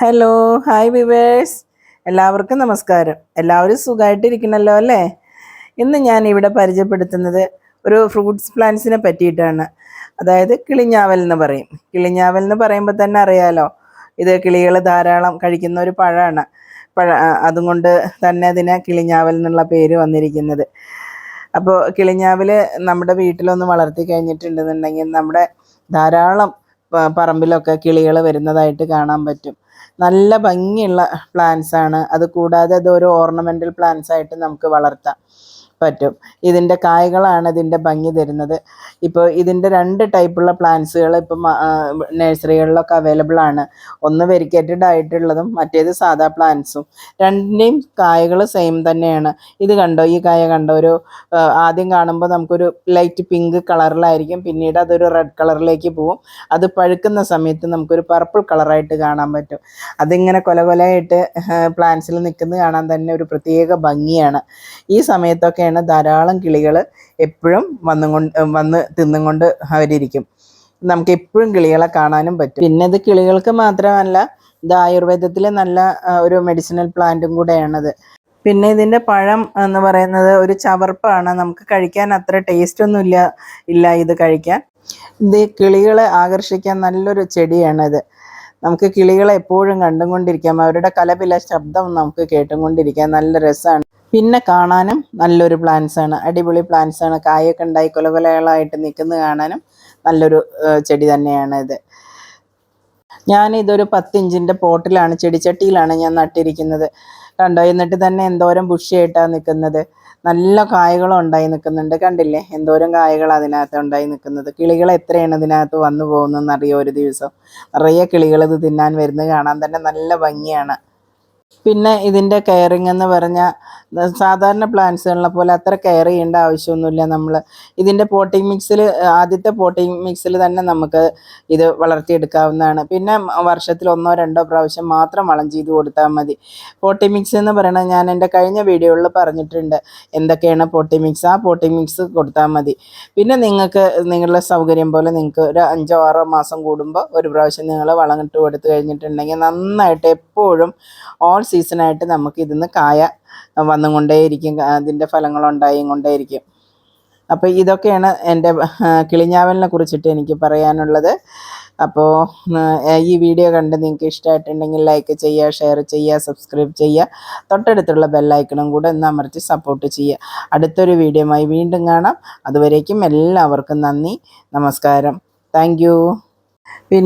Hello, hi viewers. എല്ലാവർക്കും നമസ്കാരം. എല്ലാവരും സുഖമായിട്ടിരിക്കണല്ലോ അല്ലേ? ഇന്ന് ഞാൻ ഇവിടെ പരിചയപ്പെടുത്തുന്നത് ഒരു ഫ്രൂട്ട്സ് പ്ലാന്റ്സിനെ പറ്റിയിട്ടാണ്. അതായത് കിളിഞ്ഞാവൽ എന്ന് പറയും. കിളിഞ്ഞാവൽ എന്ന് പറയുമ്പോൾ തന്നെ അറിയാലോ, ഇത് കിളികൾ ധാരാളം കഴിക്കുന്ന ഒരു പഴമാണ്. അതുകൊണ്ട് തന്നെ അതിന് കിളിഞ്ഞാവൽ എന്നുള്ള പേര് വന്നിരിക്കുന്നത്. അപ്പോൾ കിളിഞ്ഞാവൽ നമ്മുടെ വീട്ടിലൊന്ന് വളർത്തി കഴിഞ്ഞിട്ടുണ്ടെന്നുണ്ടെങ്കിൽ നമ്മുടെ ധാരാളം പറമ്പിലൊക്കെ കിളികൾ വരുന്നതായിട്ട് കാണാൻ പറ്റും. നല്ല ഭംഗിയുള്ള പ്ലാന്റ്സ് ആണ്. അത് കൂടാതെ അത് ഒരു ഓർണമെൻ്റൽ പ്ലാന്റ്സ് ആയിട്ട് നമുക്ക് വളർത്താൻ പറ്റും. ഇതിൻ്റെ കായ്കളാണ് ഇതിൻ്റെ ഭംഗി തരുന്നത്. ഇപ്പോൾ ഇതിൻ്റെ 2 ടൈപ്പുള്ള പ്ലാന്റ്സുകൾ ഇപ്പം നഴ്സറികളിലൊക്കെ അവൈലബിൾ ആണ്. ഒന്ന് വെരിക്കേറ്റഡ് ആയിട്ടുള്ളതും മറ്റേത് സാധാ പ്ലാന്റ്സും. രണ്ടിൻ്റെയും കായകൾ സെയിം തന്നെയാണ്. ഇത് കണ്ടോ, ഈ കായ കണ്ടോ, ഒരു ആദ്യം കാണുമ്പോൾ നമുക്കൊരു ലൈറ്റ് പിങ്ക് കളറിലായിരിക്കും, പിന്നീട് അതൊരു റെഡ് കളറിലേക്ക് പോവും. അത് പഴുക്കുന്ന സമയത്ത് നമുക്കൊരു പർപ്പിൾ കളറായിട്ട് കാണാൻ പറ്റും. അതിങ്ങനെ കൊലകൊലയായിട്ട് പ്ലാന്റ്സിൽ നിൽക്കുന്നത് കാണാൻ തന്നെ ഒരു പ്രത്യേക ഭംഗിയാണ്. ഈ സമയത്തൊക്കെയാണ് ധാരാളം കിളികൾ എപ്പോഴും വന്ന് തിന്നുകൊണ്ട് അവരിയ്ക്കും. നമുക്ക് എപ്പോഴും കിളികളെ കാണാനും പറ്റും. പിന്നെ ഇത് കിളികൾക്ക് മാത്രമല്ല, ഇത് ആയുർവേദത്തിൽ നല്ല ഒരു മെഡിസിനൽ പ്ലാന്റും കൂടെയാണത്. പിന്നെ ഇതിൻ്റെ പഴം എന്ന് പറയുന്നത് ഒരു ചവർപ്പാണ്. നമുക്ക് കഴിക്കാൻ അത്ര ടേസ്റ്റ് ഒന്നും ഇല്ല ഇത് കഴിക്കാൻ. ഇത് കിളികളെ ആകർഷിക്കാൻ നല്ലൊരു ചെടിയാണിത്. നമുക്ക് കിളികളെ എപ്പോഴും കണ്ടുകൊണ്ടിരിക്കാം. അവരുടെ കലപില ശബ്ദം നമുക്ക് കേട്ടുകൊണ്ടിരിക്കാം. നല്ല രസമാണ്. പിന്നെ കാണാനും നല്ലൊരു പ്ലാന്റ്സ് ആണ്. അടിപൊളി പ്ലാന്റ്സ് ആണ്. കായൊക്കെ ഉണ്ടായി കൊലകൊലകളായിട്ട് നിൽക്കുന്നത് കാണാനും നല്ലൊരു ചെടി തന്നെയാണ് ഇത്. ഞാനിതൊരു 10 ഇഞ്ചിൻ്റെ പോട്ടിലാണ്, ചെടിച്ചട്ടിയിലാണ് ഞാൻ നട്ടിരിക്കുന്നത്. കണ്ടോ, എന്നിട്ട് തന്നെ എന്തോരം ബുഷിയായിട്ടാണ് നിൽക്കുന്നത്. നല്ല കായകളും ഉണ്ടായി നിൽക്കുന്നുണ്ട്. കണ്ടില്ലേ, എന്തോരം കായകൾ അതിനകത്ത് ഉണ്ടായി നിൽക്കുന്നത്. കിളികൾ എത്രയാണ് ഇതിനകത്ത് വന്നു പോകുന്നതെന്നറിയോ? ഒരു ദിവസം നിറയെ കിളികൾ ഇത് തിന്നാൻ വരുന്നത് കാണാൻ തന്നെ നല്ല ഭംഗിയാണ്. പിന്നെ ഇതിൻ്റെ കെയറിങ് എന്ന് പറഞ്ഞാൽ സാധാരണ പ്ലാന്റ്സുകളെ പോലെ അത്ര കെയർ ചെയ്യേണ്ട ആവശ്യമൊന്നുമില്ല. നമ്മൾ ഇതിൻ്റെ പോട്ടിംഗ് മിക്സിൽ, ആദ്യത്തെ പോട്ടിംഗ് മിക്സിൽ തന്നെ നമുക്ക് ഇത് വളർത്തിയെടുക്കാവുന്നതാണ്. പിന്നെ വർഷത്തിൽ 1-2 പ്രാവശ്യം മാത്രം വളം ചെയ്ത് കൊടുത്താൽ മതി. പോട്ടിംഗ് മിക്സ് എന്ന് പറയുന്നത് ഞാൻ എൻ്റെ കഴിഞ്ഞ വീഡിയോയിൽ പറഞ്ഞിട്ടുണ്ട് എന്തൊക്കെയാണ് പോട്ടിംഗ് മിക്സ്. ആ പോട്ടിംഗ് മിക്സ് കൊടുത്താൽ മതി. പിന്നെ നിങ്ങൾക്ക് നിങ്ങളുടെ സൗകര്യം പോലെ നിങ്ങൾക്ക് ഒരു 5-6 മാസം കൂടുമ്പോൾ ഒരു പ്രാവശ്യം നിങ്ങൾ വളം ഇട്ട് കൊടുത്തു കഴിഞ്ഞിട്ടുണ്ടെങ്കിൽ നന്നായിട്ട് എപ്പോഴും ഓൾ സീസണായിട്ട് നമുക്ക് ഇതിന്ന് കായ വന്നുകൊണ്ടേയിരിക്കും. അതിൻ്റെ ഫലങ്ങളുണ്ടായും കൊണ്ടേയിരിക്കും. അപ്പോൾ ഇതൊക്കെയാണ് എൻ്റെ കിളിഞ്ഞാവലിനെ കുറിച്ചിട്ട് എനിക്ക് പറയാനുള്ളത്. അപ്പോൾ ഈ വീഡിയോ കണ്ട് നിങ്ങൾക്ക് ഇഷ്ടമായിട്ടുണ്ടെങ്കിൽ ലൈക്ക് ചെയ്യുക, ഷെയർ ചെയ്യുക, സബ്സ്ക്രൈബ് ചെയ്യുക. തൊട്ടടുത്തുള്ള ബെല്ലൈക്കണും കൂടെ ഒന്ന് അമർത്തി സപ്പോർട്ട് ചെയ്യുക. അടുത്തൊരു വീഡിയോയുമായി വീണ്ടും കാണാം. അതുവരേക്കും എല്ലാവർക്കും നന്ദി, നമസ്കാരം, താങ്ക് യു. പിന്നെ